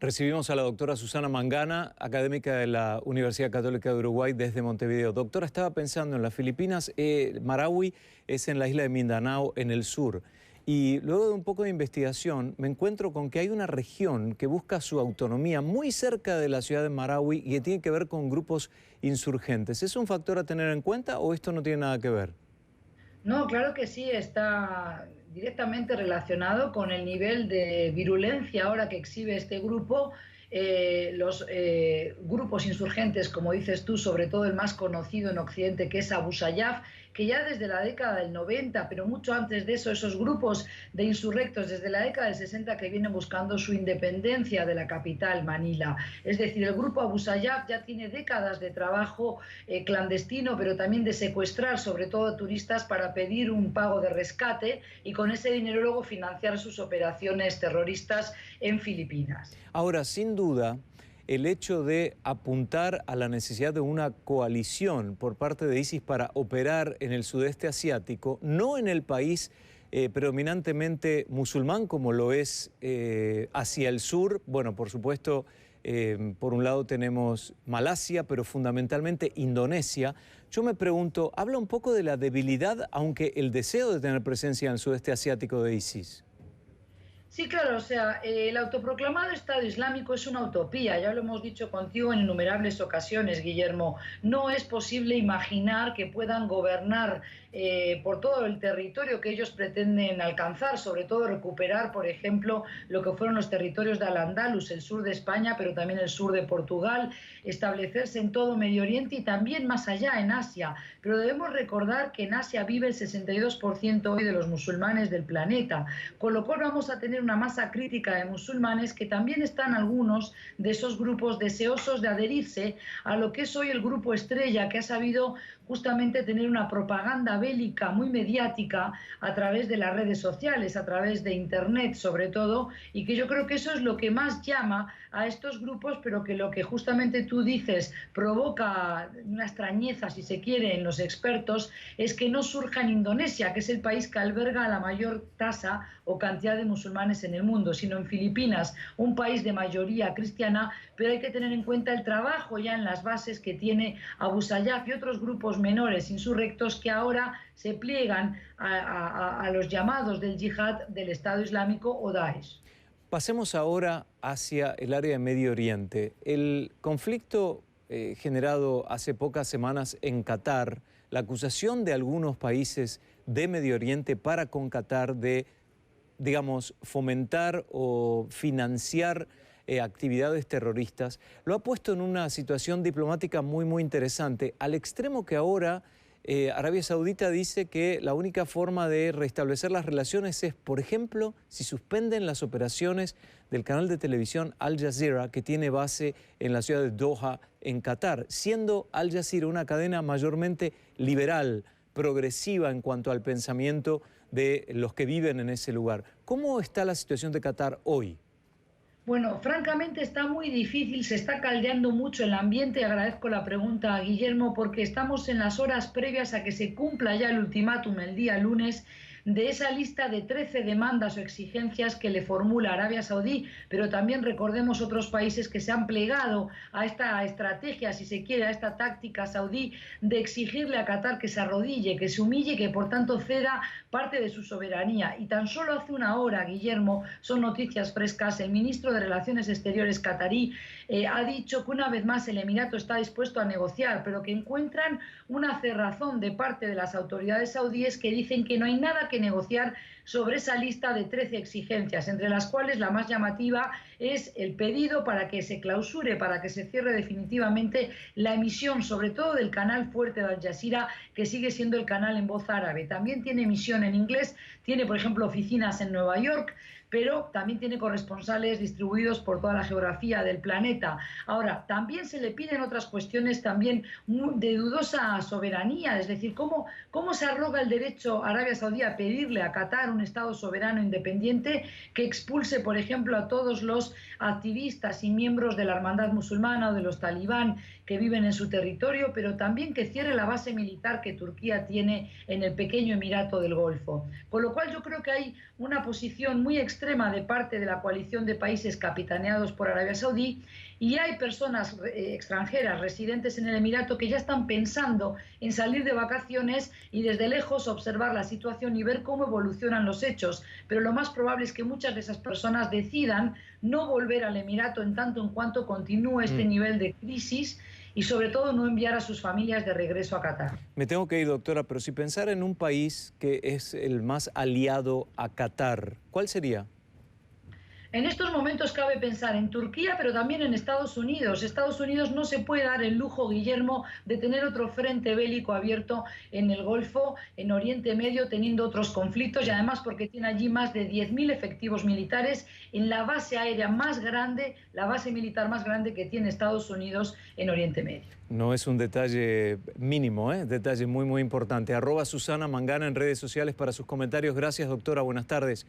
Recibimos a la doctora Susana Mangana, académica de la Universidad Católica de Uruguay desde Montevideo. Doctora, estaba pensando en las Filipinas, Marawi es en la isla de Mindanao, en el sur. Y luego de un poco de investigación me encuentro con que hay una región que busca su autonomía muy cerca de la ciudad de Marawi y que tiene que ver con grupos insurgentes. ¿Es un factor a tener en cuenta o esto no tiene nada que ver? No, claro que sí, está directamente relacionado con el nivel de virulencia ahora que exhibe este grupo. Los grupos insurgentes, como dices tú, sobre todo el más conocido en Occidente, que es Abu Sayyaf, que ya desde la década del 90, pero mucho antes de eso, esos grupos de insurrectos desde la década del 60 que vienen buscando su independencia de la capital, Manila. Es decir, el grupo Abu Sayyaf ya tiene décadas de trabajo clandestino, pero también de secuestrar sobre todo turistas para pedir un pago de rescate y con ese dinero luego financiar sus operaciones terroristas en Filipinas. Ahora, sin duda, el hecho de apuntar a la necesidad de una coalición por parte de ISIS para operar en el sudeste asiático, no en el país predominantemente musulmán como lo es hacia el sur, bueno, por supuesto, por un lado tenemos Malasia, pero fundamentalmente Indonesia. Yo me pregunto, habla un poco de la debilidad, aunque el deseo de tener presencia en el sudeste asiático de ISIS. Sí, claro, o sea, el autoproclamado Estado Islámico es una utopía, ya lo hemos dicho contigo en innumerables ocasiones, Guillermo. No es posible imaginar que puedan gobernar por todo el territorio que ellos pretenden alcanzar, sobre todo recuperar, por ejemplo, lo que fueron los territorios de Al-Ándalus, el sur de España, pero también el sur de Portugal, establecerse en todo Medio Oriente y también más allá, en Asia. Pero debemos recordar que en Asia vive el 62% hoy de los musulmanes del planeta, con lo cual vamos a tener una masa crítica de musulmanes que también están algunos de esos grupos deseosos de adherirse a lo que es hoy el grupo estrella, que ha sabido justamente tener una propaganda bélica muy mediática a través de las redes sociales, a través de Internet sobre todo, y que yo creo que eso es lo que más llama a estos grupos, pero que lo que justamente tú dices provoca una extrañeza, si se quiere, en los expertos, es que no surja en Indonesia, que es el país que alberga la mayor tasa o cantidad de musulmanes en el mundo, sino en Filipinas, un país de mayoría cristiana, pero hay que tener en cuenta el trabajo ya en las bases que tiene Abu Sayyaf y otros grupos menores insurrectos que ahora se pliegan a los llamados del yihad del Estado Islámico o Daesh. Pasemos ahora hacia el área de Medio Oriente. El conflicto generado hace pocas semanas en Qatar, la acusación de algunos países de Medio Oriente para con Qatar de, digamos, fomentar o financiar actividades terroristas, lo ha puesto en una situación diplomática muy interesante, al extremo que ahora Arabia Saudita dice que la única forma de restablecer las relaciones es, por ejemplo, si suspenden las operaciones del canal de televisión Al Jazeera, que tiene base en la ciudad de Doha, en Qatar, siendo Al Jazeera una cadena mayormente liberal, progresiva en cuanto al pensamiento de los que viven en ese lugar. ¿Cómo está la situación de Qatar hoy? Bueno, francamente está muy difícil, se está caldeando mucho el ambiente. Agradezco la pregunta a Guillermo porque estamos en las horas previas a que se cumpla ya el ultimátum el día lunes de esa lista de 13 demandas o exigencias que le formula Arabia Saudí, pero también recordemos otros países que se han plegado a esta estrategia, si se quiere, a esta táctica saudí de exigirle a Qatar que se arrodille, que se humille, que por tanto ceda parte de su soberanía. Y tan solo hace una hora, Guillermo, son noticias frescas, el ministro de Relaciones Exteriores catarí ha dicho que una vez más el Emirato está dispuesto a negociar, pero que encuentran una cerrazón de parte de las autoridades saudíes que dicen que no hay nada que negociar sobre esa lista de 13 exigencias, entre las cuales la más llamativa es el pedido para que se clausure, para que se cierre definitivamente la emisión, sobre todo del canal fuerte de Al Jazeera, que sigue siendo el canal en voz árabe. También tiene emisión en inglés, tiene, por ejemplo, oficinas en Nueva York, pero también tiene corresponsales distribuidos por toda la geografía del planeta. Ahora, también se le piden otras cuestiones también de dudosa soberanía, es decir, ¿cómo se arroga el derecho a Arabia Saudí a pedirle a Qatar, un Estado soberano independiente, que expulse, por ejemplo, a todos los activistas y miembros de la Hermandad Musulmana o de los talibán que viven en su territorio, pero también que cierre la base militar que Turquía tiene en el pequeño Emirato del Golfo? Con lo cual yo creo que hay una posición muy extrema extrema de parte de la coalición de países capitaneados por Arabia Saudí, y hay personas extranjeras residentes en el Emirato que ya están pensando en salir de vacaciones y desde lejos observar la situación y ver cómo evolucionan los hechos. Pero lo más probable es que muchas de esas personas decidan no volver al Emirato en tanto en cuanto continúe este nivel de crisis, y sobre todo no enviar a sus familias de regreso a Qatar. Me tengo que ir, doctora, pero si pensara en un país que es el más aliado a Qatar, ¿cuál sería? En estos momentos cabe pensar en Turquía, pero también en Estados Unidos. Estados Unidos no se puede dar el lujo, Guillermo, de tener otro frente bélico abierto en el Golfo, en Oriente Medio, teniendo otros conflictos, y además porque tiene allí más de 10.000 efectivos militares en la base aérea más grande, la base militar más grande que tiene Estados Unidos en Oriente Medio. No es un detalle mínimo, detalle muy, muy importante. @Susana Mangana en redes sociales para sus comentarios. Gracias, doctora. Buenas tardes.